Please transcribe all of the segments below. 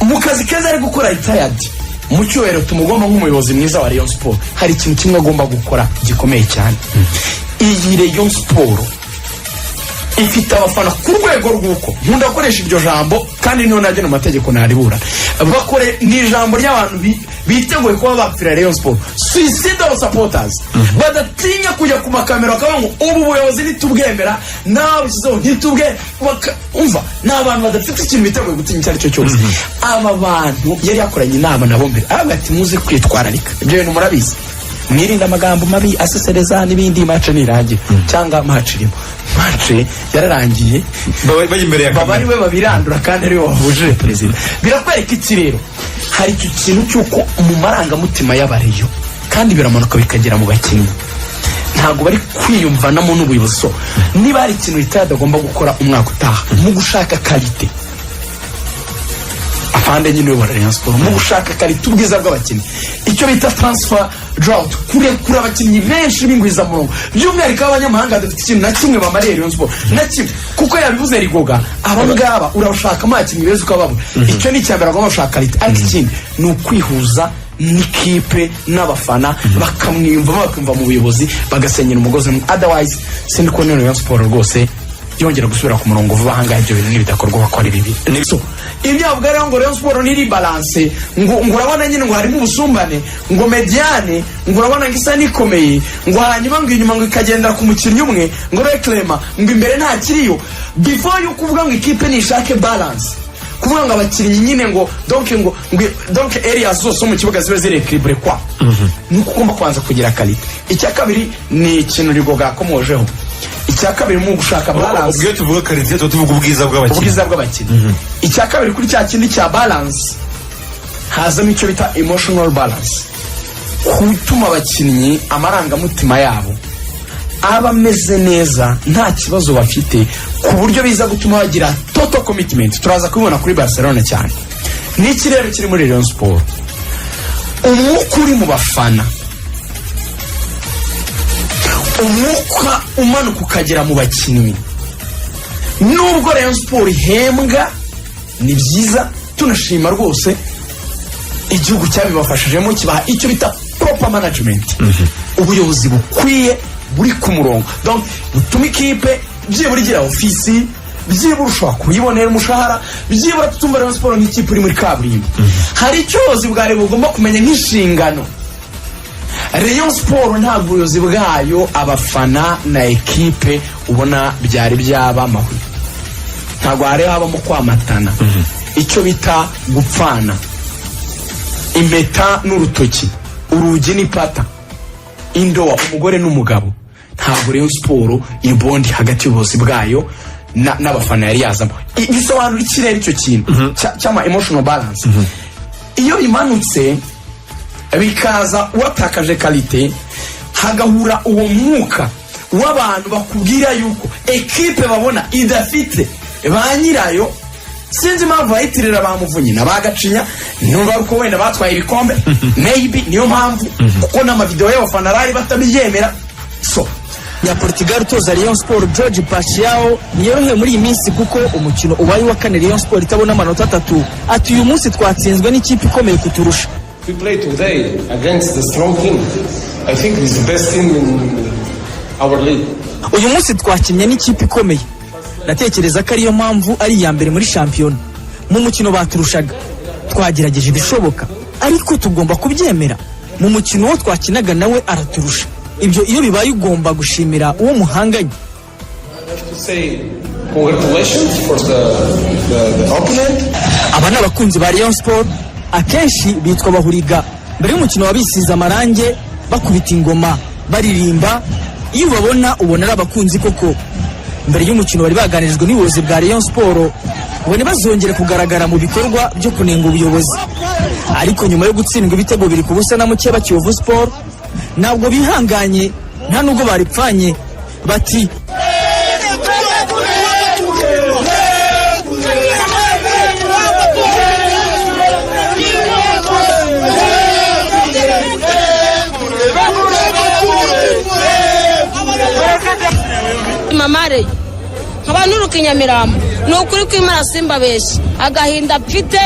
mu kazi keza ari gukora retired mu cyubahiro tumugomba nk'umuyobozi mwiza wa Rayon Sport hari ikintu kimwe agomba gukora gikomeye cyane. Iyi Rayon Sport ifite abafana ku rwego rw'uko nkunda gukoresha iryo jambo kandi niyo najya mu mategeko naribura bakore ni ijambo ry'abantu biteguye kuba bapfira Rayon Sport suicidal supporters badatinya kujya ku makamera bakaba ngo ubu buyobozi nitubwemera nawe kizo ntitubwe umva n'abantu badafite ikintu biteguye gutinya cyari cyo cyose. Aba bantu yari yakoranye inama nabo mbere agati muze kwitwararika ibyo bintu murabizi mwirinda amagambo mabi asesereza n'ibindi match nirangiye cyangwa match irimo match yararangiye bari imbere ya kamera bari we babirandura kandi ari wahuje president birakwereka iki rero hari icyo kintu cyuko mu maranga mutima y'abariyo kandi biramanuka bikagera mu bakinnyi ntago bari kwiyumvanamo n'ubuyobozi niba hari ikintu itadagomba gukora umwaka utaha mu gushaka quality afande nyine wa Rayon Sport mu gushaka quality ubwiza bw'abakinnyi icyo bita transfer drought kure abakinnyi benshi bingwiza murongo by'umwihariko abanyamahanga dufite ikintu na kimwe bamariye Rayon Sport na kimwe kuko yabivuze Rigoga abangaba urabashaka amakinnyi beza ukababura icyo ni cyambere agomba gushaka quality ariko ikindi ni ukwihuza n'ikipe n'abafana bakamwumva mu buyobozi bagasenyera umugozi otherwise sindi ko Rayon Sport rwose yongera gusubira ku murongo vuba hangaye ibyo bintu nibidakorwa bakora bibi. So ibyo avuga rero ngo Rayon Sport ni balance ngo urabona nyine ngo harimo ubusumbane ngo mediane ngo urabona ngisa nikomeye ngo hanyuma ngo inyuma ngo ikagendera ku mukinnyi umwe ngo reclaima ngo imbere nta kiriyo before you kuvuga ngo ikipe nishake balance kuvuga ngo abakinnyi nyine ngo donc areas zose mu kibuga zibe ziri equilibre kwa nuko ugomba kwanza kugira quality. Icya kabiri ni ikintu Rigoga komojeho icya kabiri mu gushaka balance ubwo tuvuga quality tuvuga ubwiza bw'abakinnyi icya kabiri kuri cya kindi cya balance hazamo icyo bita emotional balance kutuma abakinnyi amarangamutima yabo aba ameze neza nta kibazo bafite ku buryo biza gutuma bagira total commitment. Turaza kubibona kuri Barcelona cyane n'iki rero kiri muri Rayon Sport umwuka uri mu bafana umwuka umanuka ukagera mu bakinnyi nubwo Rayon Sport ihembwa ni byiza tunashima rwose igihugu cyabibafashijemo kibaha icyo bita proper management ubuyobozi bukwiye buri ku murongo donc butuma ikipe byibura igira ofisi byibura ushobora kuyibonera umushahara byibura tutumva Rayon Sport nk'ikipe iri muri kaburimbo hari icyozi bwari bugomba kumenya nk'inshingano. Rayon Sport nta buyobozi bwayo abafana na ekipe ubona byari byaba amahwi ntabwo hari habamo kwamatana icyo bita gupfana impeta n'urutoki urugi n'ipata indoa umugore n'umugabo ntabwo Rayon Sport ibondi hagati y'ubuyobozi bwayo n'abafana yari yazamo bisobanura ikirere icyo kintu cyama emotional balance iyo imanutse bikaza watakaje quality hagahura uwo mwuka w'abantu bakubwira yuko ekipe babona idafite ba nyirayo sinzi impamvu bayitirira bamuvunyi n'abagacinya numva uko wenda batwaye ibikombe maybe niyo mpamvu kuko n'amavideo y'abafana rari batabiyemera. So ya Portugal utoza Rayon Sport Jorge Paciao niyorohe muri iyi minsi kuko umukino ubaye wa kane Rayon Sport itabona amanota 3 ati uyu munsi twatsinzwe n'ikipe ikomeye kuturusha. We played today against the strong team. I think it's the best team in our league. Uyu munsi twakinnye n'ikipe ikomeye. Natekereza ko ariyo mpamvu ari iya mbere muri shampiyona. Mu mukino baturushaga. Twagerageje ibishoboka ariko tugomba kubyemera. Mu mukino wo twakinaga nawe araturusha. Ibyo iyo bibaye ugomba gushimira uwo muhanganye. Congratulations for the opponent. Abana bakunzi ba Rayon Sport akenshi bitwa bahuriga mbere y'umukino wabisize amarange bakubita ingoma baririmba iyo babona ubona abakunzi koko. Mbere y'umukino bari baganirijwe n'ubuyobozi bwa Rayon Sport ubone bazongera kugaragara mu bikorwa byo kunenga ubuyobozi, ariko nyuma yo gutsindwa ibitego biri ku busa na Mukeba Kiyovu Sport ntabwo bihanganye nta nubwo baripfanye bati mamare abantu rukinyamirambo nukuri kwimara simba beshi agahinda pfite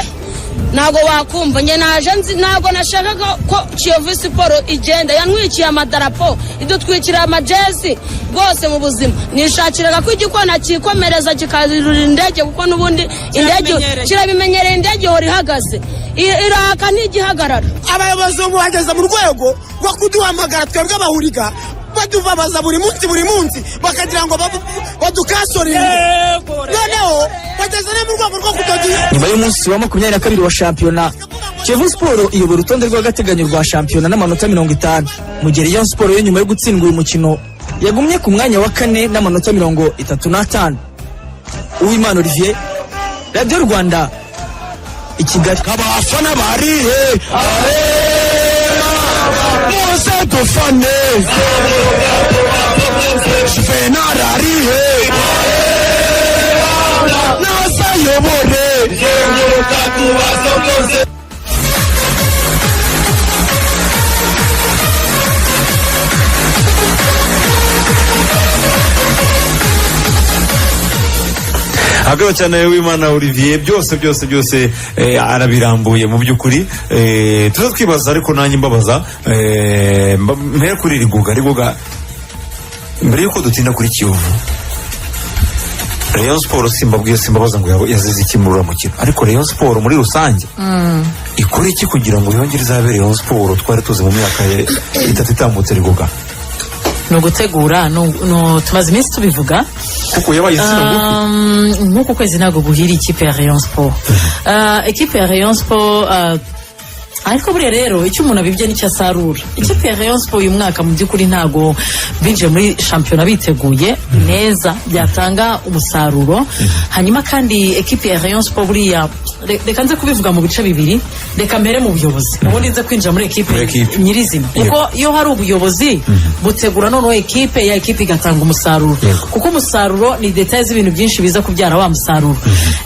ntago wakumva njye naje ntago nashakaga ko Kiyovu Sport igenda yantwikiye amadarapo idutwikira amajezi rwose mu buzima nishakiraga ko igikona kikomereza kikazirura indege kuko nubundi indege kirabimenyereye indege hori ihagaze iraka ntigihagarara. Abayobozi bo bageze mu rwego rwo kuduhamagara twebwe abahuriga badubabaza buri munsi bakagira ngo badukasorire noneho bageze no mu rwego rwo kudogira. Nyuma y'umunsi wa 22 wa shampiyona Kiyovu Sport iyobora urutonde rw'agateganyo rwa shampiyona n'amanota 50 mu gihe Rayon Sport yo nyuma yo gutsindwa uyu mukino yagumye ku mwanya wa 4 n'amanota 35. Uwimana Olivier, Radio Rwanda, i Kigali. Abafana barihe muze dufane Juvenal arihe nazayobore Agaba cyane Uwimana Olivier byose arabirambuye mu by'ukuri tuza twibaza ariko nanjye mbabaza mpera kuri Rigoga mbere yuko dutinda kuri Kiyovu Rayon Sport simbabaza ngo yazize iki muri mukino ariko Rayon Sport muri rusange ikora iki kugira ngo yongere izabe Rayon Sport twari tuzi mu myaka itatu itambutse Rigoga no gutegura no tumaze iminsi tubivuga kuko yabaye insina nk'uko kwezi ntago guhira ikipe ya Rayon Sport ikipe ya Rayon Sport ariko buriya rero icyo umuntu abibye nicyo asarura. Ikipe ya Rayon Sport uyu mwaka mu by'ukuri ntago binje muri shampiyona biteguye neza byatanga umusaruro. Hanyuma kandi ekipe ya Rayon Sport buriya reka nze kubivuga mu bice bibiri, reka mbere mu buyobozi ubundi nze kwinjira muri ekipe nyirizina kuko iyo hari ubuyobozi butegura noneho ekipe ya ekipe igatanga umusaruro kuko umusaruro ni details z'ibintu byinshi biza kubyara wa musaruro.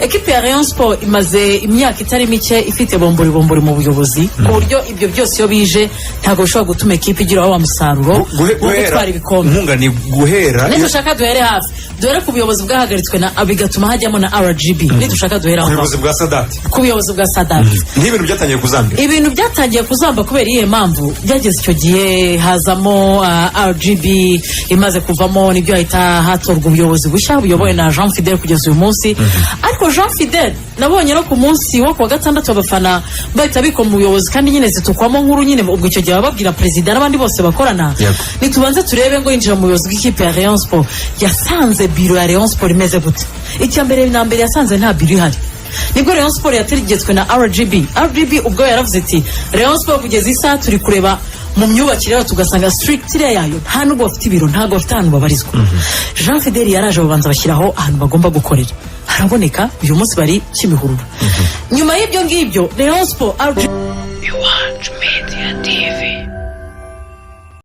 Ekipe ya Rayon Sport imaze imyaka itari mike ifite bombori mu buyobozi ku buryo ibyo byose iyo bije ntabwo bishobora gutuma ekipe igira wa musaruro wo gutwara ibikombe. Nkunga ni guhera nitushaka duhere hafi duhere ku buyobozi bwahagaritswe na bigatuma hajyamo na RGB nitushaka duhere aho ubuyobozi bwa Sadat ku buyobozi bwa Sadat n'ibintu byatangiye kuzamba kubera iyihe mpamvu byageze icyo gihe hazamo RGB imaze kuvamo nibyo hahita hatorwa ubuyobozi bushya buyobowe na Jean Fidel kugeza uyu munsi. Ariko Jean Fidel nabonye no ku munsi wo kuwa gatandatu abafana bahita bikoma mu buyobozi kandi nyine zitukwamo nkuru nyine ubwo icyo gihe bababwira perezida n'abandi bose bakorana nitubanze turebe ngo yinjira mu buyobozi bw'ikipe ya Rayon Sport yasanze biro ya Rayon Sport imeze gute. Icya mbere na mbere yasanze nta biro ihari nibwo Rayon Sport yategetswe na RGB ubwo yaravuze ati Rayon Sport kugeza isa turi kureba mu myubakire yayo tugasanga structure yayo nta nubwo bafite ibiro ntabwo bafite ahantu babarizwa. Jean Fidel yaraje babanza bashyiraho ahantu bagomba gukorera haraboneka uyu munsi bari Kimihurura. Nyuma y'ibyo ngibyo Rayon Sport